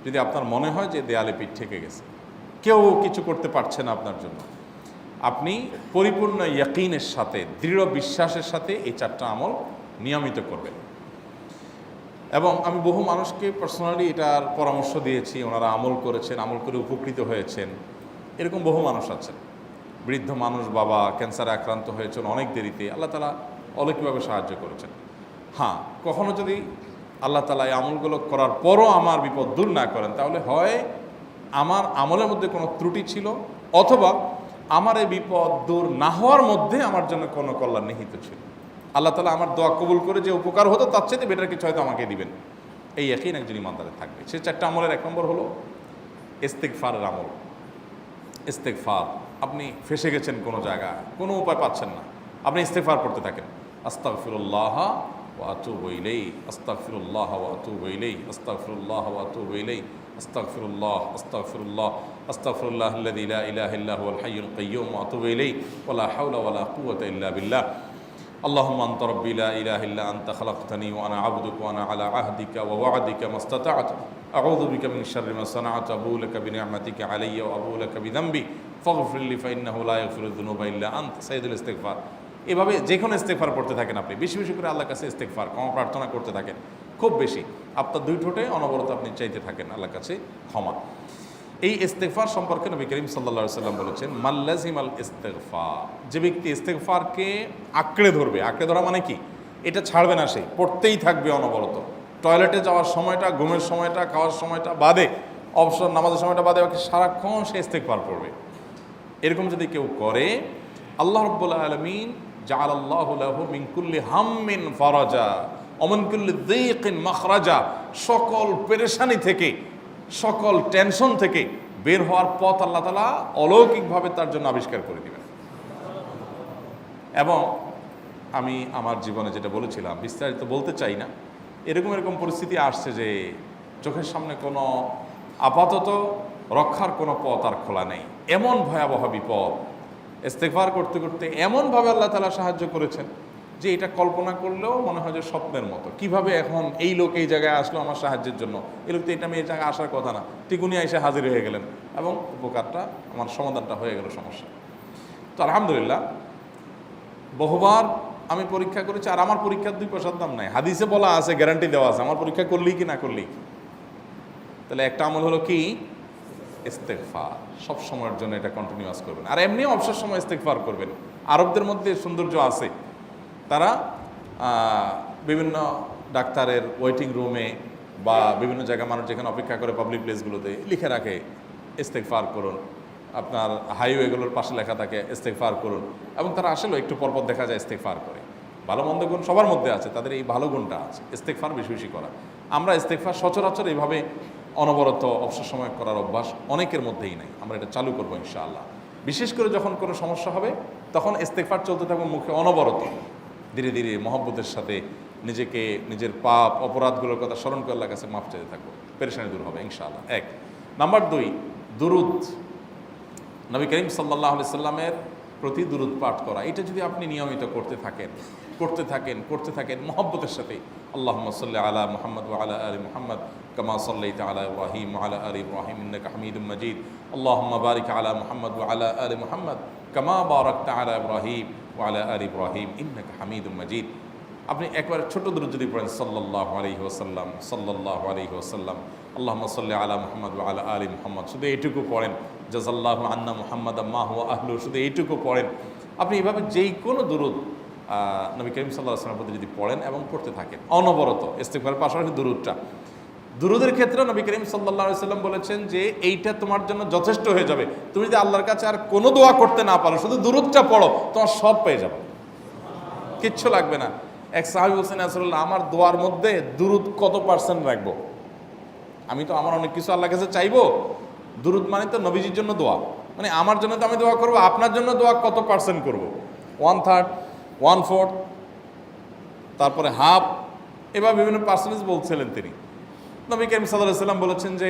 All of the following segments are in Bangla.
যদি আপনার মনে হয় যে দেয়ালে পিঠ ঠেকে গেছে, কেউ কিছু করতে পারছে না আপনার জন্য, আপনি পরিপূর্ণ ইয়াকিনের সাথে, দৃঢ় বিশ্বাসের সাথে এই 4টা আমল নিয়মিত করবেন। এবং আমি বহু মানুষকে পার্সোনালি এটার পরামর্শ দিয়েছি, ওনারা আমল করেছেন, আমল করে উপকৃত হয়েছেন। এরকম বহু মানুষ আছেন, বৃদ্ধ মানুষ, বাবা ক্যান্সারে আক্রান্ত হয়েছেন অনেক দেরিতে, আল্লাহ তাআলা অলৌকিকভাবে সাহায্য করেছেন। হ্যাঁ, কখনো যদি আল্লাহ তাআলা এই আমলগুলো করার পরও আমার বিপদ দূর না করেন, তাহলে হয় আমার আমলের মধ্যে কোনো ত্রুটি ছিল, অথবা আমার এই বিপদ দূর না হওয়ার মধ্যে আমার জন্য কোনো কল্যাণ নিহিত ছিল। আল্লাহ তাআলা আমার দোয়া কবুল করে যে উপকার হতো তার চাইতে বেটার কিছু হয়তো আমাকে দিবেন, এই ইয়াকিন একজন ইমানদারের থাকবে। সে 4টা আমলের 1 নম্বর হলো ইস্তেগফারের আমল। ইস্তেগফার, আপনি ফেসে গেছেন কোনো জায়গায়, কোনো উপায় পাচ্ছেন না, আপনি ইস্তেগফার করতে থাকেন। আস্তাগফিরুল্লাহ ওয়া আতুবু ইলাইহি, আস্তাগফিরুল্লাহ ওয়া আতুবু ইলাইহি, আস্তাগফিরুল্লাহ ওয়া আতুবু ইলাইহি, আস্তাগফিরুল্লাহ, আস্তাগফিরুল্লাহ, আস্তাগফিরুল্লাহাল্লাযী লা ইলাহা ইল্লা হুয়াল হাইয়ুল কাইয়্যুম ওয়া আতুবু ইলাইহি ওয়া লা হাওলা ওয়া লা কুওয়াতা ইল্লা বিল্লাহ। اللهم أنت ربي لا إله إلا أنت خلقتني وأنا عبدك وأنا على عهدك ووعدك ما استطعت أعوذ بك من شر ما صنعت أبوء لك بنعمتك علي وأبوء لك بذنبي فاغفر لي فإنه لا يغفر الذنوب إلا أنت সাইয়্যিদুল ইস্তিগফার। এভাবে যে কোনো ইস্তিগফার করতে থাকেন, আপনি বেশি বেশি করে আল্লাহর কাছে ইস্তিগফার, ক্ষমা প্রার্থনা করতে থাকেন, খুব বেশি। আপনার 2 ঠোঁটে অনবরত আপনি চাইতে থাকেন আল্লাহর কাছে ক্ষমা। এই ইস্তেগফার সম্পর্কে নবী করিম সাল্লাল্লাহু আলাইহি ওয়াসাল্লাম বলেছেন, মাল্লাজিমাল ইস্তেগফার, যে ব্যক্তি ইস্তেগফারকে আঁকড়ে ধরবে, আঁকড়ে ধরা মানে কি, এটা ছাড়বে না, সে পড়তেই থাকবে অনবরত। টয়লেটে যাওয়ার সময়টা, ঘুমের সময়টা, খাওয়ার সময়টা বাদে, অবসর নামাজের সময়টা বাদে, বাকি সারাক্ষণ সে ইস্তেগফার পড়বে। এরকম যদি কেউ করে, আল্লাহ রাব্বুল আলামিন জাআলাল্লাহু লাহু মিন কুল্লি হাম্মিন ফারাজা ওয়া মিন কুল্লি যায়কিন মাখরাজা, সকল পেরেশানি থেকে, সকল টেনশন থেকে বের হওয়ার পথ আল্লাহ তাআলা অলৌকিকভাবে তার জন্য আবিষ্কার করে দিবেন। এবং আমি আমার জীবনে যেটা বলেছিলাম, বিস্তারিত বলতে চাই না, এরকম পরিস্থিতি আসছে যে চোখের সামনে কোনো আপাতত রক্ষার কোনো পথ আর খোলা নেই, এমন ভয়াবহ বিপদ। ইস্তেগফার করতে করতে এমনভাবে আল্লাহ তাআলা সাহায্য করেছেন যে এটা কল্পনা করলেও মনে হয় যে স্বপ্নের মতো। কিভাবে এখন এই লোক এই জায়গায় আসলো আমার সাহায্যের জন্য, এই লোক তো এটা আমি এই জায়গায় আসার কথা না, টিকুনি এসে হাজির হয়ে গেলেন এবং উপকারটা, আমার সমাধানটা হয়ে গেল সমস্যা। তো আলহামদুলিল্লাহ, বহুবার আমি পরীক্ষা করেছি, আর আমার পরীক্ষার 2 পয়সার দাম নাই। হাদিসে বলা আছে, গ্যারান্টি দেওয়া আছে, আমার পরীক্ষা করলেই কি না করলেই। তাহলে একটা আমল হলো কি, ইস্তেগফার। সব সময়ের জন্য এটা কন্টিনিউয়াস করবেন, আর এমনিও অবসর সময় ইস্তেগফার করবেন। আরবদের মধ্যে সৌন্দর্য আছে, তারা বিভিন্ন ডাক্তারের ওয়েটিং রুমে বা বিভিন্ন জায়গায় মানুষ যেখানে অপেক্ষা করে পাবলিক প্লেসগুলোতে লিখে রাখে ইস্তেগফার করুন, আপনার হাইওয়েগুলোর পাশে লেখা থাকে ইস্তেগফার করুন, এবং তারা আসলে একটু পরপর দেখা যায় ইস্তেগফার করে। ভালো মন্দ গুণ সবার মধ্যে আছে, তাদের এই ভালো গুণটা আছে, ইস্তেগফার বেশি বেশি করা। আমরা ইস্তেগফার সচরাচর এইভাবে অনবরত অবসর সময় করার অভ্যাস অনেকের মধ্যেই নাই। আমরা এটা চালু করবো ইনশাআল্লাহ। বিশেষ করে যখন কোনো সমস্যা হবে, তখন ইস্তেগফার চলতে থাকবে মুখে অনবরত। ধীরে ধীরে মহব্বতের সাথে নিজেকে, নিজের পাপ অপরাধগুলোর কথা স্মরণ করে আল্লাহর কাছে মাফ চাইতে থাকবো, পেরেশানি দূর হবে ইনশাআল্লাহ। 1 নাম্বার 2, দুরুদ। নবী করিম সাল্লাল্লাহু আলাইহি সাল্লামের প্রতি দুরুদ পাঠ করা, এটা যদি আপনি নিয়মিত করতে থাকেন মহব্বতের সাথে, আল্লাহুম্মা সাল্লি আলা মুহাম্মদ ওয়া আলা আলি মুহাম্মদ কামা সাল্লাইতা আলা ইব্রাহিম ওয়া আলা আলি ইব্রাহিম ইন্নাকা হামিদুম মাজিদ, আল্লাহুম্মা বারিক আলা মুহাম্মদ ওয়া আলা আলি মুহাম্মদ কামা বারাকতা আলা ইব্রাহিম ওয়া আলা আলি ইব্রাহিম ইন্নাকা হামিদুম মাজিদ। আপনি একবার ছোট দুরূদ যদি পড়েন, সাল্লাল্লাহু আলাইহি ওয়াসাল্লাম, সাল্লাল্লাহু আলাইহি ওয়াসাল্লাম, আল্লাহুম্মা সাল্লি আলা মুহাম্মদ ওয়া আলা আলি মুহাম্মদ, শুধু এইটুকু পড়েন। জাযাল্লাহু আন্না মুহাম্মাদাম মা হুয়া আহলু, শুধু এইটুকু পড়েন। আপনি এভাবে যেই কোনো দুরূদ নবী করিম সাল্লাল্লাহু আলাইহি ওয়াসাল্লামের প্রতি যদি পড়েন এবং পড়তে থাকেন অনবরত, ইস্তেগফারের পাশাপাশি দুরূদের ক্ষেত্রে নবী করিম সাল্লাল্লাহু আলাইহি ওয়াসাল্লাম বলেছেন যে এইটা তোমার জন্য যথেষ্ট হয়ে যাবে। তুমি যদি আল্লাহর কাছে আর কোনো দোয়া করতে না পারো, শুধু দুরূদটা পড়ো, তোমার সব পেয়ে যাবে, কিচ্ছু লাগবে না। এক সাহাবী বলছেন, রাসূলুল্লাহ, আমার দোয়ার মধ্যে দুরূদ কত পার্সেন্ট রাখবো? আমি তো আমার অনেক কিছু আল্লাহর কাছে চাইবো, দুরূদ মানে তো নবীজির জন্য দোয়া, মানে আমার জন্য তো আমি দোয়া করবো, আপনার জন্য দোয়া কত পার্সেন্ট করবো? 1/3, 1/4, তারপরে হাফ, এবার বিভিন্ন পার্সেন্টেজ বলছিলেন তিনি। নবী করিম সাল্লাল্লাহু আলাইহি ওয়াসাল্লাম বলেছেন যে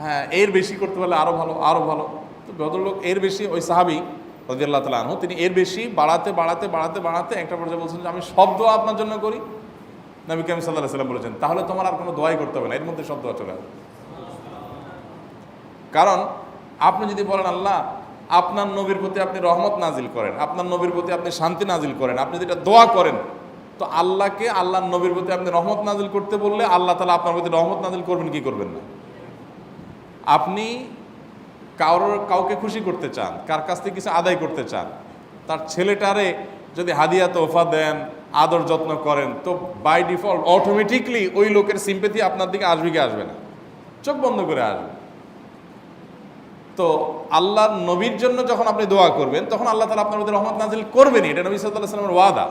হ্যাঁ, এর বেশি করতে পারলে আরও ভালো, আরও ভালো। তো ভদ্রলোক এর বেশি, ওই সাহাবী রাদিয়াল্লাহু তাআলা আনহু, তিনি এর বেশি বাড়াতে একটা পর্যায়ে বলছেন যে আমি সব দোয়া আপনার জন্য করি। নবী করিম সাল্লাল্লাহু আলাইহি ওয়াসাল্লাম বলেছেন, তাহলে তোমার আর কোনো দোয়াই করতে হবে না, এর মধ্যে সব দোয়া চলে আসবে। কারণ আপনি যদি বলেন আল্লাহ আপনার নবীর প্রতি আপনি রহমত নাজিল করেন, আপনার নবীর প্রতি আপনি শান্তি নাজিল করেন, আপনি যেটা দোয়া করেন, তো আল্লাহকে আল্লাহর নবীর প্রতি আপনি রহমত নাজিল করতে বললে আল্লাহ তাআলা আপনার প্রতি রহমত নাজিল করবেন কি করবেন না? আপনি কাউকে খুশি করতে চান, কার কাছ থেকে কিছু আদায় করতে চান, তার ছেলেটারে যদি হাদিয়া তোহফা দেন, আদর যত্ন করেন, তো বাই ডিফল্ট অটোমেটিকলি ওই লোকের সিম্পেথি আপনার দিকে আসবে কি আসবে না? চোখ বন্ধ করে আসবে। তো আল্লাহর নবীর জন্য যখন আপনি দোয়া করবেন তখন আল্লাহ তাআলা আপনার মধ্যে রহমত নাজিল করবেনই, এটা নবী সাল্লাল্লাহু আলাইহি ওয়াসাল্লামের ওয়াদা।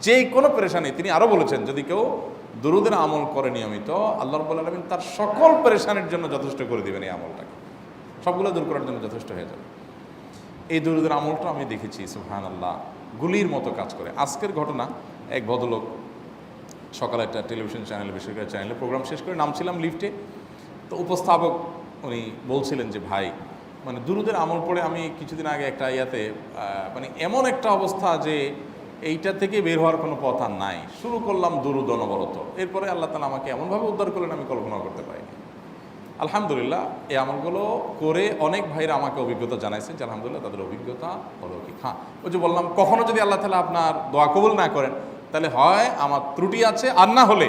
যে কোনো পেরেশানি, তিনি আরো বলেছেন যদি কেউ দুরূদের আমল করে নিয়মিত, আল্লাহ রাব্বুল আলামিন তার সকল পেরেশানির জন্য যথেষ্ট করে দিবেন। এই আমলটাকে সবগুলো দূর করার জন্য যথেষ্ট হয়ে যাবে। এই দুরূদের আমলটা আমি দেখেছি সুবহানাল্লাহ গুলির মতো কাজ করে। আজকের ঘটনা, এক ভদ্রলোক সকালে একটা টেলিভিশন চ্যানেলে, বেসরকারি চ্যানেলে প্রোগ্রাম শেষ করে নামছিলাম লিফটে, তো উপস্থাপক উনি বলছিলেন যে ভাই মানে দুরূদের আমল পড়ে আমি কিছুদিন আগে একটা ইয়াতে মানে এমন একটা অবস্থা যে এইটা থেকে বের হওয়ার কোনো পথ আর নাই, শুরু করলাম দুরূদ অনবরত, এরপরে আল্লাহ তাআলা আমাকে এমনভাবে উদ্ধার করলেন আমি কল্পনা করতে পারিনি। আলহামদুলিল্লাহ এই আমলগুলো করে অনেক ভাইরা আমাকে অভিজ্ঞতা জানাইছেন যে আলহামদুলিল্লাহ তাদের অভিজ্ঞতা হলো কি। হ্যাঁ, ওই যে বললাম কখনো যদি আল্লাহ তাআলা আপনার দোয়া কবুল না করেন তাহলে হয় আমার ত্রুটি আছে, আর না হলে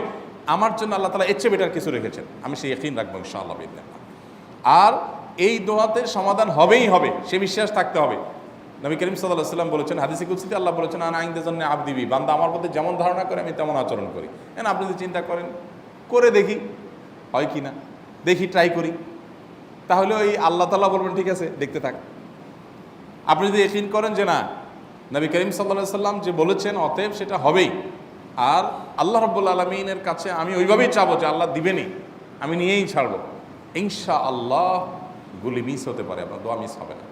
আমার জন্য আল্লাহ তাআলা এর চেয়ে বেটার কিছু রেখেছেন, আমি সেই ইয়াকিন রাখবো ইনশাআল্লাহ বিইذنিল্লাহ। আর এই দোয়াতে সমাধান হবেই হবে, সে বিশ্বাস থাকতে হবে। নবী করিম সাল্লাল্লাহু আলাইহি ওয়াসাল্লাম বলেছেন, হাদিসে কুদসিতে আল্লাহ বলেছেন আনা ইনদাযান্নি আবদি বি, বান্দা আমার প্রতি যেমন ধারণা করে আমি তেমন আচরণ করি। আপনি যদি চিন্তা করেন করে দেখি হয় কি না, দেখি ট্রাই করি, তাহলে ওই আল্লাহ তাআলা বলবেন ঠিক আছে দেখতে থাক। আপনি যদি ইয়াকিন করেন যে না নবী করিম সাল্লাল্লাহু আলাইহি ওয়াসাল্লাম যে বলেছেন অতএব সেটা হবেই, আর আল্লাহ রাব্বুল আলামিনের কাছে আমি ওইভাবেই চাবো যে আল্লাহ দিবেনই, আমি নিয়েই ছাড়বো, ইনশাআল্লাহ গুলি মিস হতে পারে, আপনার দোয়া মিস হবে না।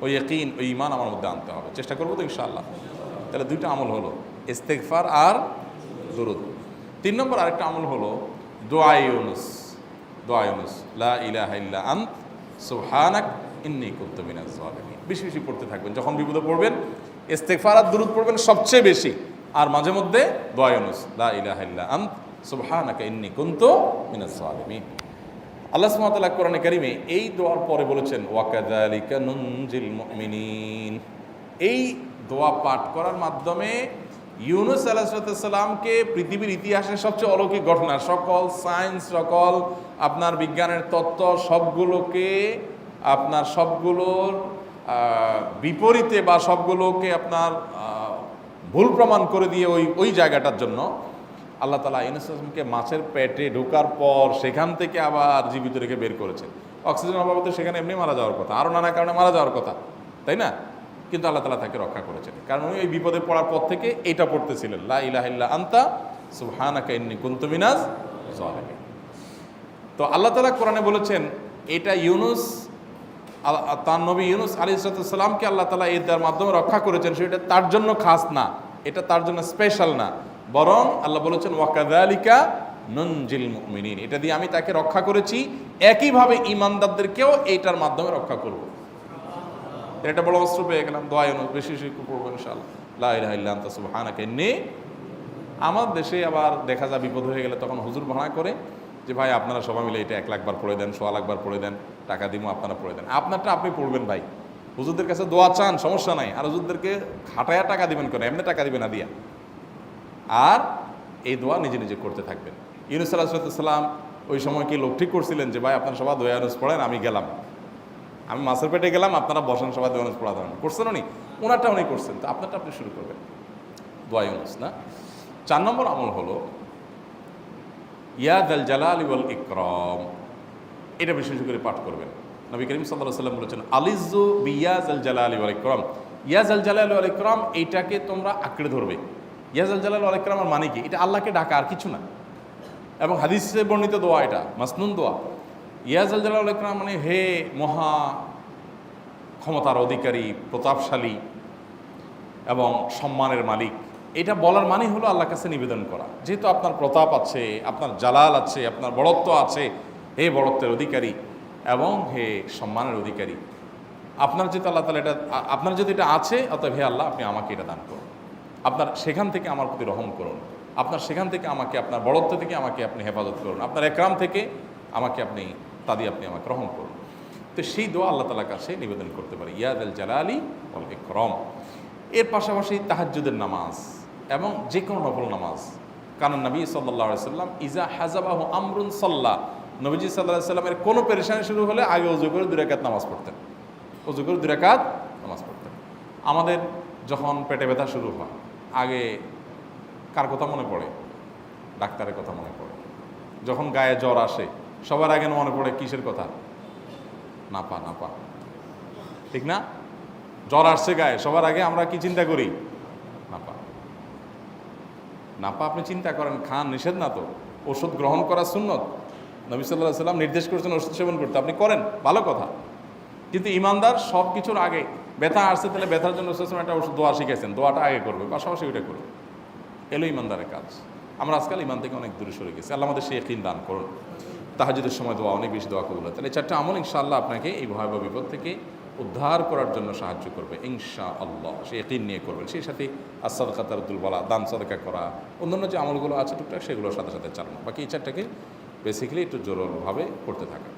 ওই ইয়াকিন, ওই ঈমান আমার মধ্যে আনতে হবে, চেষ্টা করবো তো ইনশাআল্লাহ। তাহলে দুইটা আমল হলো, ইস্তেগফার আর দুরূদ। 3 নম্বর আরেকটা আমল হলো দোয়া ইউনুস। দোয়া ইউনুস, লা ইলাহা ইল্লা আনত সুবহানাক ইন্নী কুনতু মিনাজ জালিমিন। বেশি বেশি পড়তে থাকবেন, যখন বিপদে পড়বেন ইস্তেগফার আর দুরূদ পড়বেন সবচেয়ে বেশি, আর মাঝে মধ্যে দোয়া ইউনুস, লা ইলাহা ইল্লা আনত সুবহানাকা ইন্নী কুনতু মিনাজ জালিমিন। আল্লাহ সুবহানাহু ওয়া তাআলা কোরআনে কারিমে এই দোয়ার পরে বলেছেন ওয়াকাযালিকা নুনজিল মুমিনিন। এই দোয়া পাঠ করার মাধ্যমে ইউনুস আলাইহিস সালামকে পৃথিবীর ইতিহাসের সবচেয়ে অলৌকিক ঘটনা, সকল সায়েন্স, সকল আপনার বিজ্ঞানের তত্ত্ব সবগুলোকে আপনার সবগুলোর বিপরীতে বা সবগুলোকে আপনার ভুল প্রমাণ করে দিয়ে ওই জায়গাটার জন্য আল্লাহ তাআলা ইউনুস আলাইহিসকে মাছের পেটে ঢোকার পর সেখান থেকে আবার জীবিত রেখে বের করেছেন। অক্সিজেন অভাবে সেখানে এমনি মারা যাওয়ার কথা, আরও নানা কারণে মারা যাওয়ার কথা, তাই না? কিন্তু আল্লাহ তাআলা তাকে রক্ষা করেছেন, কারণ উনি ওই বিপদে পড়ার পর থেকে এইটা পড়তেছিলেন, লা ইলাহা ইল্লা আনতা সুবহানাকা ইন্নী কুনতু মিনাজ জালিমিন। তো আল্লাহ তাআলা কোরআনে বলেছেন এটা ইউনুস, তার নবী ইউনুস আলাইহিস সালামকে আল্লাহ তাআলা এটার মাধ্যমে রক্ষা করেছেন, সেটা তার জন্য খাস না, এটা তার জন্য স্পেশাল না, বরং আল্লাহ বলেছেন ওয়াকাযালিকা নুনজিল মুমিনিন, এটা দিয়ে আমি তাকে রক্ষা করেছি, একইভাবে ঈমানদারদেরকেও এইটার মাধ্যমে রক্ষা করব। এটা বড় অস্ত্র পেয়ে গেলাম। দোয়া ইউনুস বেশি বেশি পড়বো ইনশাআল্লাহ, লা ইলাহা ইল্লা আনতা সুবহানাকা ইন্নী। আমার দেশে আবার দেখা যায় বিপদ হয়ে গেলে তখন হুজুর ভাড়া করে যে ভাই আপনারা সবাই মিলে এটা 1 লাখ বার পড়ে দেন, 1.25 লাখ বার পড়ে দেন, টাকা দিব আপনারা পড়ে দেন। আপনারটা আপনি পড়বেন ভাই, হুজুরদের কাছে দোয়া চান সমস্যা নাই, আর হুজুরদেরকে খাটায়া টাকা দিবেন কেন, এমনি টাকা দিবেন না দিয়া। আর এই দোয়া নিজে নিজে করতে থাকবেন। ইউনুস আলাইহিস সালাম ওই সময় কি লোক ঠিক করছিলেন যে ভাই আপনারা সবাই দোয়া ইউনুস পড়েন, আমি গেলাম, আমি মাছের পেটে গেলাম, আপনারা বসেন সবাই দোয়া ইউনুস পড়া দেবেন, করছেন উনি? ওনারটা উনি করছেন, তো আপনারটা আপনি শুরু করবেন, দোয়া ইউনুস না। 4 নম্বর আমল হলো ইয়া যাল জালালি ওয়াল ইকরাম, এটা বিশেষ করে পাঠ করবেন। নবী করিম সাল্লাল্লাহু আলাইহি ওয়াসাল্লাম বলেছেন আলিজু বিয়া যাল জালালি ওয়াল ইকরাম, ইয়া যাল জালালি ওয়াল ইকরাম এইটাকে তোমরা আঁকড়ে ধরবে। ইয়া যাল জালালি ওয়াল ইকরামের মানে কি? এটা আল্লাহকে ডাকা, আর কিছু না। এবং হাদিসে বর্ণিত দোয়া, এটা মাসনুন দোয়া। ইয়া যাল জালালি ওয়াল ইকরাম মানে হে মহা ক্ষমতার অধিকারী, প্রতাপশালী এবং সম্মানের মালিক, এটা বলার মানে হলো আল্লাহর কাছে নিবেদন করা, যেহেতু আপনার প্রতাপ আছে, আপনার জালাল আছে, আপনার বড়ত্ব আছে, হে বড়ত্বের অধিকারী এবং হে সম্মানের অধিকারী, আপনার যেহেতু আল্লাহ তাআলা এটা, আপনার যদি এটা আছে, অতএব হে আল্লাহ আপনি আমাকে এটা দান করুন, আপনার সেখান থেকে আমার প্রতি রহম করুন, আপনার সেখান থেকে আমাকে, আপনার বড়ত্ব থেকে আমাকে আপনি হেফাজত করুন, আপনার একরাম থেকে আমাকে আপনি, তা দিয়ে আপনি আমাকে রহম করুন। তো সেই দোয়া আল্লাহ তাআলার কাছে নিবেদন করতে পারি, ইয়া যাল জালালি ওয়াল ইকরাম। এর পাশাপাশি তাহাজ্জুদের নামাজ এবং যে কোনো নফল নামাজ। কারণ নবী সাল্লাল্লাহু আলাইহি সাল্লাম ইজা হাজাবাহু আমরুন সাল্লা, নবীজি সাল্লাল্লাহু আলাইহি সাল্লামের কোনো পেরেশানি শুরু হলে আগে ওযু করে 2 রাকাত নামাজ পড়তেন, ওযু করে 2 রাকাত নামাজ পড়তেন। আমাদের যখন পেটে ব্যথা শুরু হয় আগে কার কথা মনে পড়ে? ডাক্তারের কথা মনে পড়ে। যখন গায়ে জ্বর আসে সবার আগে মনে পড়ে কিসের কথা? নাপা, নাপা, ঠিক না? জ্বর আসছে গায়ে, সবার আগে আমরা কি চিন্তা করি? নাপা। নাপা আপনি চিন্তা করেন, খান, নিষেধ না তো, ওষুধ গ্রহণ করা সুন্নত। নবী সাল্লাল্লাহু আলাইহি সাল্লাম নির্দেশ করেছেন ওষুধ সেবন করতে, আপনি করেন, ভালো কথা। কিন্তু ইমানদার সব কিছুর আগে ব্যথা আসছে, তাহলে ব্যথার জন্য একটা ওষুধ দোয়া শিখেছেন, দোয়াটা আগে করবে, পাশাপাশি ওইটা করবে। এলো ইমানদারের কাজ। আমরা আজকাল ইমান থেকে অনেক দূরে সরে গেছি। আল্লাহ আমাদের সেই ইয়াকিন দান করুন। তাহাজ্জুদের সময় দোয়া, অনেক বেশি দোয়া কবুল হয়। তাহলে 4টা আমল ইনশাআল্লাহ আপনাকে এই ভয়াবহ বিপদ থেকে উদ্ধার করার জন্য সাহায্য করবে ইনশাআল্লাহ। সে ইয়াকিন নিয়ে করবেন। সেই সাথে as-সাদকা তারদুল বালা, দান সাদকা করা, অন্যান্য যে আমলগুলো আছে টুকটাক সেগুলোর সাথে সাথে চালানো। বাকি এই 4টাকে বেসিক্যালি একটু জোরভাবে করতে থাকা।